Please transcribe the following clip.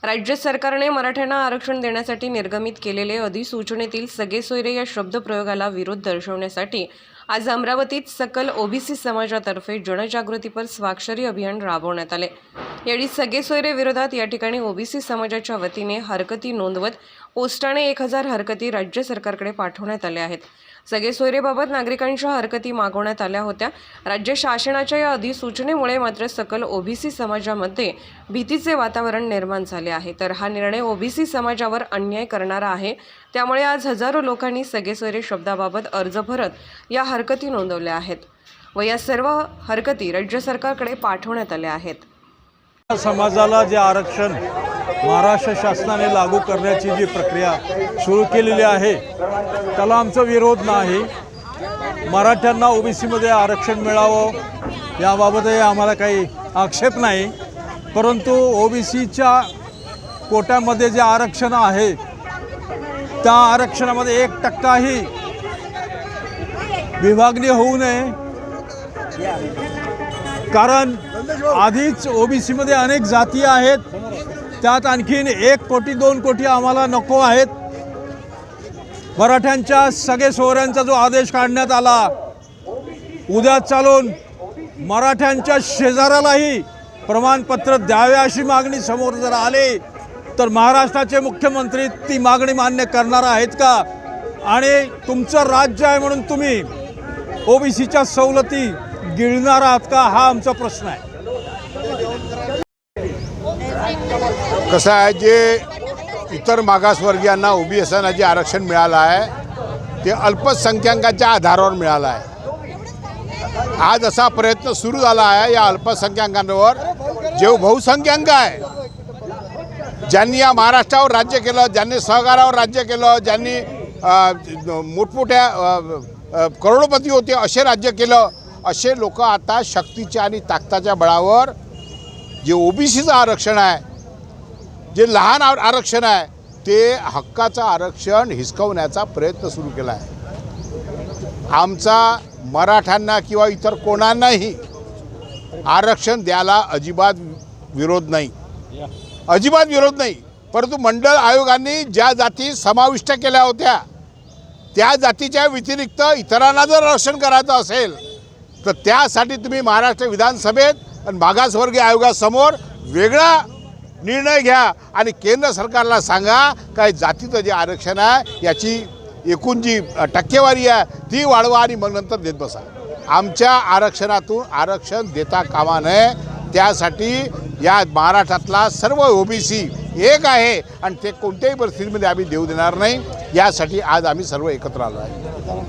राज्य सरकारने मराठ्यांना आरक्षण देण्यासाठी निर्गमित केलेले अधिसूचनेतील सगळे सोयरे या शब्दप्रयोगाला विरोध दर्शवण्यासाठी आज अमरावतीत सकल ओबीसी समाजातर्फे जनजागृतीपर स्वाक्षरी अभियान राबवण्यात आले। यावेळी सगळे सोयरे विरोधात या ठिकाणी ओबीसी समाजाच्या वतीने हरकती नोंदवत पोस्टाने 1000 हरकती राज्य सरकारकडे पाठवण्यात आल्या आहेत। सगळे सोयरेबाबत नागरिकांच्या हरकती मागवण्यात आल्या होत्या। राज्य शासनाच्या या अधिसूचनेमुळे मात्र सकल ओबीसी समाजामध्ये भीतीचे वातावरण निर्माण झाले आहे। तर हा निर्णय ओबीसी समाजावर अन्याय करणारा आहे। त्यामुळे आज हजारो लोकांनी सगळे सोयरे शब्दाबाबत अर्ज भरत या हरकती नोंदवल्या आहेत व या सर्व हरकती राज्य सरकारकडे पाठवण्यात आल्या आहेत। समाजाला जे आरक्षण महाराष्ट्र शासनाने लागू करण्याची जी प्रक्रिया सुरू केलेली आहे त्याला आमचा विरोध नाही। मराठ्यांना ओबीसीमध्ये आरक्षण मिळावं याबाबतही आम्हाला काही आक्षेप नाही, परंतु ओबीसीच्या कोट्यामध्ये जे आरक्षण आहे त्या आरक्षणामध्ये 1% विभागणी होऊ नये, कारण आधीच ओबीसीमध्ये अनेक जाती आहेत, त्यात आणखीन 1 कोटी 2 कोटी आम्हाला नको आहेत। मराठ्यांच्या सगळे सोयऱ्यांचा जो आदेश काढण्यात आला, उद्या चालून मराठ्यांच्या शेजाऱ्यालाही प्रमाणपत्र द्यावे अशी मागणी समोर जर आली तर महाराष्ट्राचे मुख्यमंत्री ती मागणी मान्य करणार आहेत का? आणि तुमचं राज्य आहे म्हणून तुम्ही ओबीसीच्या सवलती गिळणार आहात का, हा आमचा प्रश्न आहे। कसं आहे, जे इतर मागासवर्गीयांना ओबीसींना जे आरक्षण मिळालं आहे ते अल्पसंख्याकांच्या आधारावर मिळालं आहे। आज असा प्रयत्न सुरू झाला आहे या अल्पसंख्याकांवर जे बहुसंख्याक आहे, ज्यांनी या महाराष्ट्रावर राज्य केलं, ज्यांनी सहकारावर राज्य केलं, ज्यांनी मोठमोठ्या करोडपती होते असे राज्य केलं, असे लोक आता शक्तीच्या आणि ताकदीच्या बळावर जे ओबीसीचं आरक्षण आहे, जे लहान आरक्षण आहे, ते हक्काचं आरक्षण हिसकवण्याचा प्रयत्न सुरू केला आहे। आमचा मराठ्यांना किंवा इतर कोणालाही आरक्षण द्यायला अजिबात विरोध नाही, अजिबात विरोध नाही, परंतु मंडळ आयोगाने ज्या जाती समाविष्ट केल्या होत्या त्या जातीच्या व्यतिरिक्त इतरांना जर आरक्षण करायचं असेल तर त्यासाठी तुम्ही महाराष्ट्र विधानसभेत आणि मागासवर्गीय आयोगासमोर वेगळा निर्णय घ्या आणि केंद्र सरकारला सांगा काय जातीचं जे आरक्षण आहे याची एकूण जी टक्केवारी आहे ती वाढवा आणि मग नंतर देत बसा। आमच्या आरक्षणातून आरक्षण देता कामा नये, त्यासाठी या महाराष्ट्रातला सर्व ओबीसी एक आहे आणि ते कोणत्याही परिस्थितीमध्ये आम्ही देऊ देणार नाही। यासाठी आज आम्ही सर्व एकत्र आलो आहे।